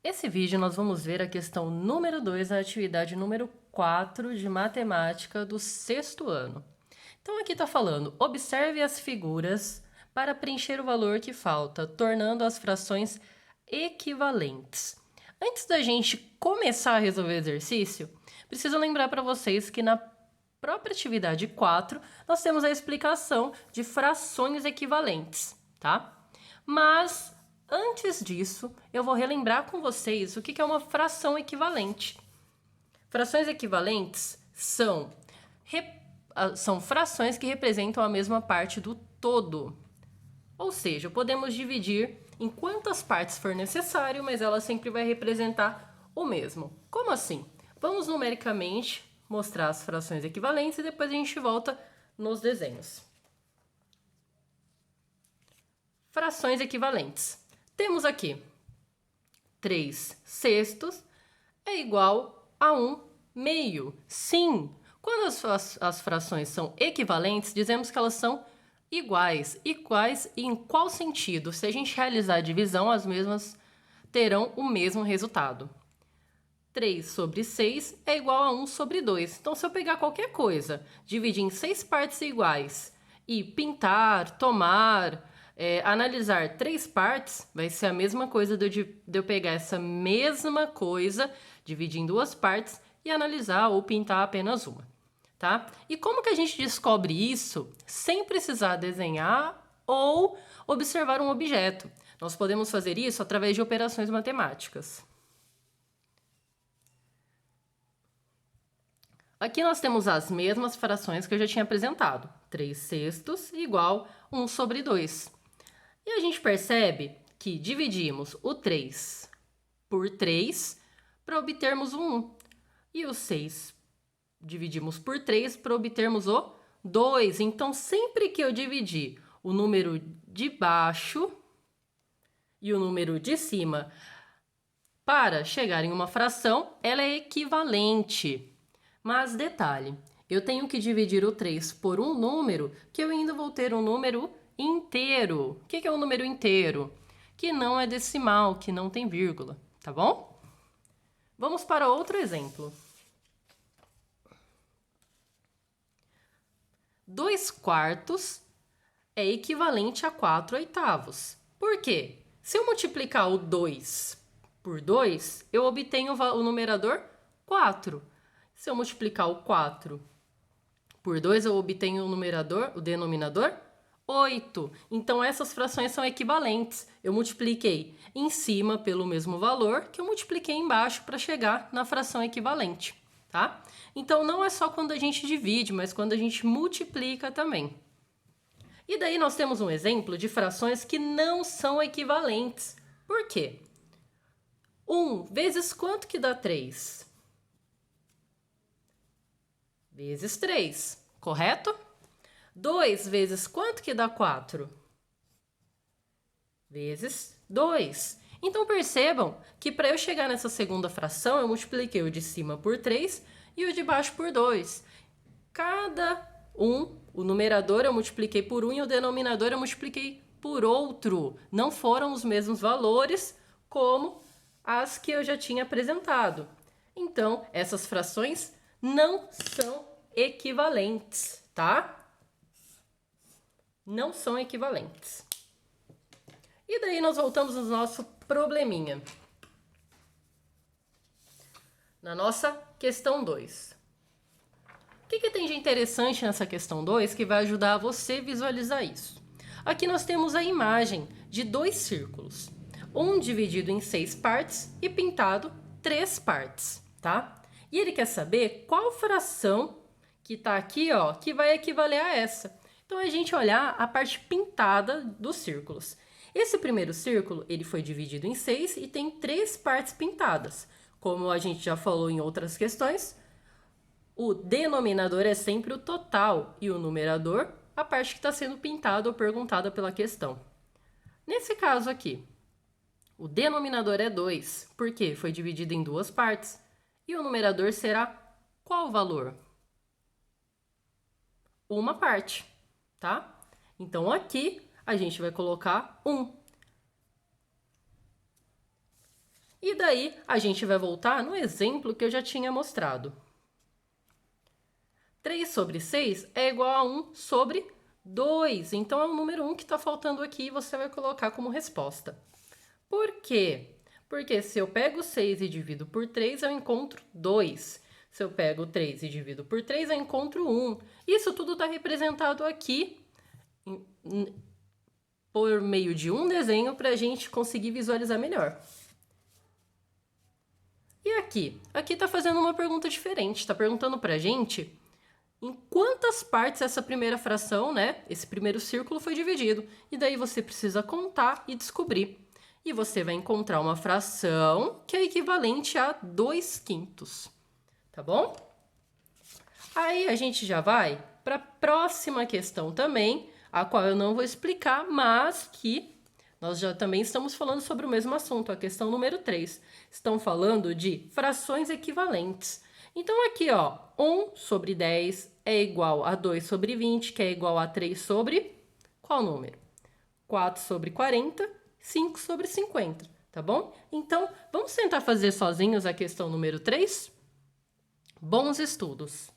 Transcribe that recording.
Esse vídeo nós vamos ver a questão número 2 da atividade número 4 de matemática do sexto ano. Então aqui está falando, observe as figuras para preencher o valor que falta, tornando as frações equivalentes. Antes da gente começar a resolver o exercício, preciso lembrar para vocês que na própria atividade 4, nós temos a explicação de frações equivalentes, tá? Mas antes disso, eu vou relembrar com vocês o que é uma fração equivalente. Frações equivalentes são frações que representam a mesma parte do todo. Ou seja, podemos dividir em quantas partes for necessário, mas ela sempre vai representar o mesmo. Como assim? Vamos numericamente mostrar as frações equivalentes e depois a gente volta nos desenhos. Frações equivalentes. Temos aqui 3 sextos é igual a 1 meio. Sim, quando as frações são equivalentes, dizemos que elas são iguais. Iguais em qual sentido? Se a gente realizar a divisão, as mesmas terão o mesmo resultado. 3 sobre 6 é igual a 1 sobre 2. Então, se eu pegar qualquer coisa, dividir em 6 partes iguais e pintar, tomar, analisar 3 partes, vai ser a mesma coisa de eu pegar essa mesma coisa, dividir em 2 partes e analisar ou pintar apenas uma, tá? E como que a gente descobre isso sem precisar desenhar ou observar um objeto? Nós podemos fazer isso através de operações matemáticas. Aqui nós temos as mesmas frações que eu já tinha apresentado. 3 sextos igual 1 sobre 2. E a gente percebe que dividimos o 3 por 3 para obtermos o 1. E o 6 dividimos por 3 para obtermos o 2. Então, sempre que eu dividir o número de baixo e o número de cima para chegar em uma fração, ela é equivalente. Mas detalhe, eu tenho que dividir o 3 por um número que eu ainda vou ter um número inteiro. O que é um número inteiro? Que não é decimal, que não tem vírgula, tá bom? Vamos para outro exemplo. 2 quartos é equivalente a 4 oitavos. Por quê? Se eu multiplicar o 2 por 2, eu obtenho o numerador 4. Se eu multiplicar o 4 por 2, eu obtenho o denominador 8. Então, essas frações são equivalentes. Eu multipliquei em cima pelo mesmo valor que eu multipliquei embaixo para chegar na fração equivalente, tá? Então, não é só quando a gente divide, mas quando a gente multiplica também. E daí nós temos um exemplo de frações que não são equivalentes. Por quê? 1 vezes quanto que dá 3? Vezes 3, correto? 2 vezes quanto que dá 4? Vezes 2. Então, percebam que para eu chegar nessa segunda fração, eu multipliquei o de cima por 3 e o de baixo por 2. Cada o numerador eu multipliquei por 1 e o denominador eu multipliquei por outro. Não foram os mesmos valores como as que eu já tinha apresentado. Então, essas frações não são equivalentes, tá? Não são equivalentes. E daí nós voltamos no nosso probleminha. Na nossa questão 2. O que tem de interessante nessa questão 2 que vai ajudar você a visualizar isso? Aqui nós temos a imagem de 2 círculos. Um dividido em 6 partes e pintado 3 partes, tá? E ele quer saber qual fração que está aqui, ó, que vai equivaler a essa. Então, a gente olhar a parte pintada dos círculos. Esse primeiro círculo, ele foi dividido em 6 e tem 3 partes pintadas. Como a gente já falou em outras questões, o denominador é sempre o total e o numerador, a parte que está sendo pintada ou perguntada pela questão. Nesse caso aqui, o denominador é 2, porque foi dividido em 2 partes. E o numerador será qual valor? Uma parte, tá? Então, aqui, a gente vai colocar 1. E daí, a gente vai voltar no exemplo que eu já tinha mostrado. 3 sobre 6 é igual a 1 sobre 2. Então, é o número 1 que está faltando aqui e você vai colocar como resposta. Por quê? Porque se eu pego 6 e divido por 3, eu encontro 2. Se eu pego 3 e divido por 3, eu encontro 1. Isso tudo está representado aqui por meio de um desenho para a gente conseguir visualizar melhor. E aqui? Aqui está fazendo uma pergunta diferente. Está perguntando para a gente em quantas partes essa primeira fração, né? Esse primeiro círculo foi dividido. E daí você precisa contar e descobrir. E você vai encontrar uma fração que é equivalente a 2/5. Tá bom? Aí a gente já vai para a próxima questão também, a qual eu não vou explicar, mas que nós já também estamos falando sobre o mesmo assunto, a questão número 3. Estão falando de frações equivalentes. Então aqui, ó, 1 sobre 10 é igual a 2 sobre 20, que é igual a 3 sobre qual número? 4 sobre 40, 5 sobre 50, tá bom? Então, vamos tentar fazer sozinhos a questão número 3? Bons estudos!